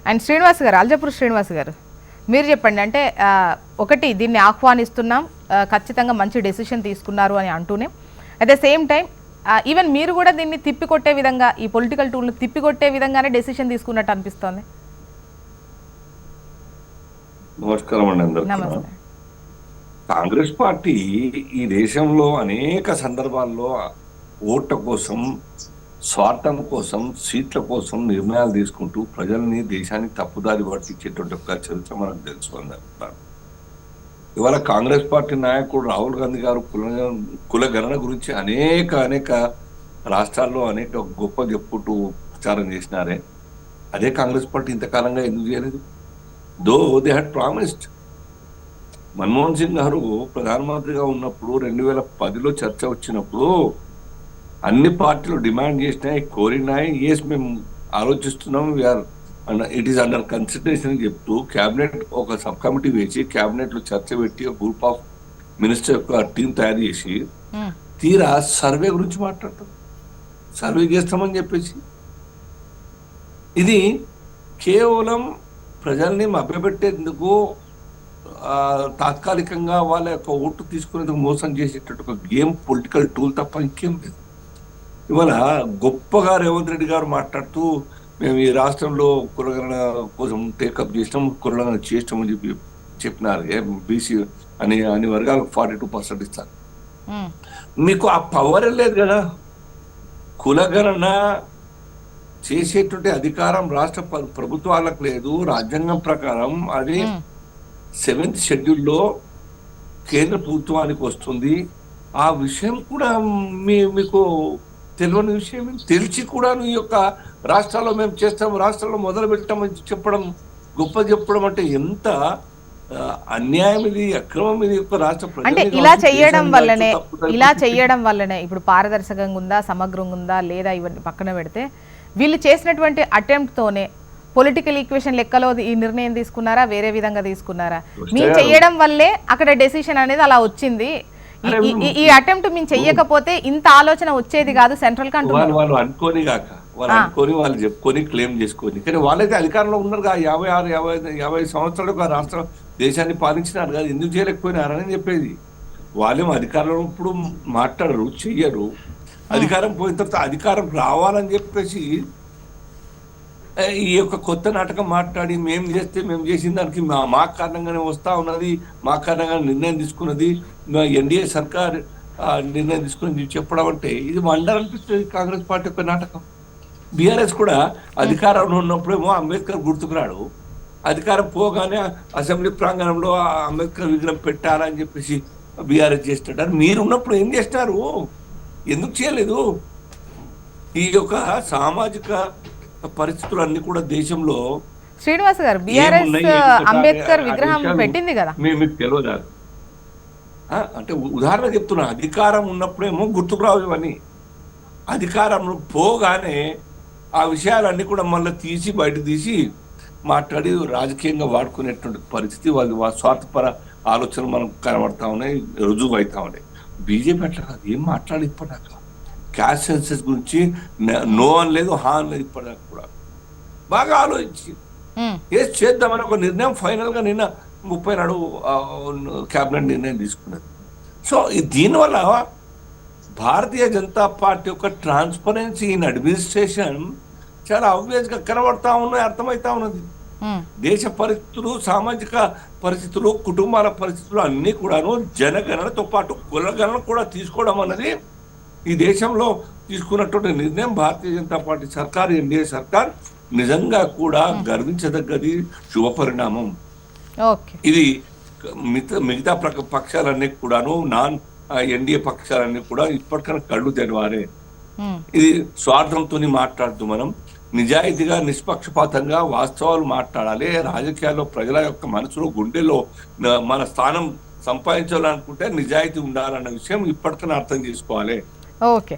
And Srinivas గారు, అల్జపూర్ శ్రీనివాస్ గారు, మీరు చెప్పండి. అంటే ఒకటి దీన్ని ఆహ్వానిస్తున్నాం, ఖచ్చితంగా మంచి డెసిషన్ తీసుకున్నారు అని అంటూనే at the same time even మీరు కూడా దీన్ని తిప్పికొట్టే విధంగా, ఈ పొలిటికల్ టూల్ను తిప్పికొట్టే విధంగానే డెసిషన్ తీసుకున్నట్టు అనిపిస్తోంది. నమస్కారం అండి అందరికీ. కాంగ్రెస్ పార్టీ ఈ దేశంలో అనేక సందర్భాల్లో ఓట్ల కోసం, స్వార్థం కోసం, సీట్ల కోసం నిర్ణయాలు తీసుకుంటూ ప్రజల్ని, దేశాన్ని తప్పుదారి పట్టించేటువంటి ఒక చరిత్ర మనకు తెలుసు అందరు. ఇవాళ కాంగ్రెస్ పార్టీ నాయకుడు రాహుల్ గాంధీ గారు కులగణన గురించి అనేక రాష్ట్రాల్లో అనేక గొప్ప చెప్పుకుంటూ ప్రచారం చేసినారే. అదే కాంగ్రెస్ పార్టీ ఇంతకాలంగా ఎందుకు చేయలేదు? Though they had promised. Manmohan Singh గారు ప్రధానమంత్రిగా ఉన్నప్పుడు 2010లో చర్చ వచ్చినప్పుడు అన్ని పార్టీలు డిమాండ్ చేసినాయి, కోరినాయి. ఎస్, మేము ఆలోచిస్తున్నాం, we are it is under consideration అని చెప్తూ క్యాబినెట్ ఒక సబ్ కమిటీ వేసి క్యాబినెట్ లో చర్చ పెట్టి ఒక గ్రూప్ ఆఫ్ మినిస్టర్ యొక్క టీం తయారు చేసి తీరా సర్వే గురించి మాట్లాడతాం, సర్వే చేస్తామని చెప్పేసి. ఇది కేవలం ప్రజల్ని మభ్యపెట్టేందుకు, తాత్కాలికంగా వాళ్ళ యొక్క ఓటు తీసుకునేందుకు మోసం చేసేటట్టు ఒక గేమ్, పొలిటికల్ టూల్ తప్ప ఇంకేం లేదు. ఇవాళ గొప్పగా రేవంత్ రెడ్డి గారు మాట్లాడుతూ మేము ఈ రాష్ట్రంలో కులగణన కోసం టేకప్ చేసినాం, కులగణన చేసినామని చెప్పినారు. బీసీ అన్ని వర్గాలకు 42% ఇస్తారు. మీకు ఆ పవర్ లేదు కదా. కులగణన చేసేటువంటి అధికారం రాష్ట్ర ప్రభుత్వాలకు లేదు. రాజ్యాంగం ప్రకారం అది 7th షెడ్యూల్లో కేంద్ర ప్రభుత్వానికి వస్తుంది. ఆ విషయం కూడా మీకు తెలియని విషయం. తెలిసి కూడా ఈ యొక్క రాష్ట్రాల్లో మేము చేస్తాము, రాష్ట్రాల్లో మొదలు పెట్టామని చెప్పడం, గొప్ప చెప్పడం అంటే ఎంత అన్యాయం ఇది, అక్రమం ఇది. యొక్క రాష్ట్ర అంటే ఇలా చేయడం వల్లనే ఇప్పుడు పారదర్శకంగా ఉందా, సమగ్రంగా ఉందా లేదా ఇవన్నీ పక్కన పెడితే వీళ్ళు చేసినటువంటి అటెంప్ట్ తోనే పొలిటికల్ ఈక్వేషన్ లెక్కలో ఈ నిర్ణయం తీసుకున్నారా, వేరే విధంగా తీసుకున్నారా? మీరు చేయడం వల్లే అక్కడ డెసిషన్ అనేది అలా వచ్చింది. ఈ అటెంప్ట్ మేము చెయ్యకపోతే ఇంత ఆలోచన వచ్చేది కాదు సెంట్రల్ కంట్రోల్. వాళ్ళు అనుకోని కాక వాళ్ళు చెప్పుకొని క్లెయిమ్ చేసుకొని, కానీ వాళ్ళైతే అధికారంలో ఉన్నారు కదా. 56-50 సంవత్సరాలకు ఆ రాష్ట్ర దేశాన్ని పాలించినారు కదా, ఎందుకు చేయలేకపోయినారని చెప్పేది. వాళ్ళేమో అధికారంలో ఇప్పుడు మాట్లాడరు, చెయ్యరు. అధికారం పోయిన తర్వాత అధికారం రావాలని చెప్పేసి ఈ యొక్క కొత్త నాటకం మాట్లాడి మేము చేసిన దానికి మా కారణంగానే వస్తా ఉన్నది, మా కారణంగా నిర్ణయం తీసుకున్నది, ఎన్డీఏ సర్కార్ నిర్ణయం తీసుకుని చెప్పడం అంటే ఇది వండర్ అనిపిస్తుంది కాంగ్రెస్ పార్టీ యొక్క నాటకం. బీఆర్ఎస్ కూడా అధికారంలో ఉన్నప్పుడేమో అంబేద్కర్ గుర్తుకురాడు, అధికారం పోగానే అసెంబ్లీ ప్రాంగణంలో అంబేద్కర్ విగ్రహం పెట్టాలని చెప్పేసి బీఆర్ఎస్ చేస్తుంటారు. మీరు ఉన్నప్పుడు ఏం చేస్తారు, ఎందుకు చేయలేదు? ఈ యొక్క సామాజిక పరిస్థితులన్నీ కూడా దేశంలో శ్రీనివాస్ గారు బీఆర్ఎస్ అంబేద్కర్ విగ్రహం పెట్టింది కదా, మీకు తెలియదు. అంటే ఉదాహరణ చెప్తున్నా, అధికారం ఉన్నప్పుడేమో గుర్తుకు రావు ఇవన్నీ, అధికారంలో పోగానే ఆ విషయాలన్నీ కూడా మళ్ళీ బయట తీసి మాట్లాడి రాజకీయంగా వాడుకునేటువంటి పరిస్థితి, వాళ్ళు స్వార్థపర ఆలోచనలు మనకు కనబడతా ఉన్నాయి, రుజువు అవుతా ఉన్నాయి. బీజేపీ అట్లా కాదు, ఏం మాట్లాడి ఇప్పటిదాకా క్యాస్ట్ సెన్సెస్ గురించి నో అని లేదు, హా అని లేదు. ఇప్పటిదాకా కూడా బాగా ఆలోచించి చేద్దామని ఒక నిర్ణయం ఫైనల్ గా నిన్న 30 నాడు క్యాబినెట్ నిర్ణయం తీసుకున్నది. సో దీనివల్ల భారతీయ జనతా పార్టీ యొక్క ట్రాన్స్పరెన్సీ ఇన్ అడ్మినిస్ట్రేషన్ చాలా ఆబ్వియస్ గా కనబడతా ఉన్నాయి, అర్థమవుతా ఉన్నది. దేశ పరిస్థితులు, సామాజిక పరిస్థితులు, కుటుంబాల పరిస్థితులు అన్ని కూడాను జనగణనతో పాటు కులగణన కూడా తీసుకోవడం అన్నది ఈ దేశంలో తీసుకున్నటువంటి నిర్ణయం. భారతీయ జనతా పార్టీ సర్కార్, ఎన్డీఏ సర్కార్ నిజంగా కూడా గర్వించదగ్గది, శుభ పరిణామం. ఇది మిగతా పక్షాలన్నీ కూడాను, నాన్ ఎన్డీఏ పక్షాలన్నీ కూడా ఇప్పటికైనా కళ్ళు తెరవారే. ఇది స్వార్థంతో మాట్లాడుతూ మనం నిజాయితీగా, నిష్పక్షపాతంగా వాస్తవాలు మాట్లాడాలి. రాజకీయాల్లో ప్రజల యొక్క మనసులో, గుండెల్లో మన స్థానం సంపాదించాలనుకుంటే నిజాయితీ ఉండాలన్న విషయం ఇప్పటికైనా అర్థం చేసుకోవాలి. ఓకే.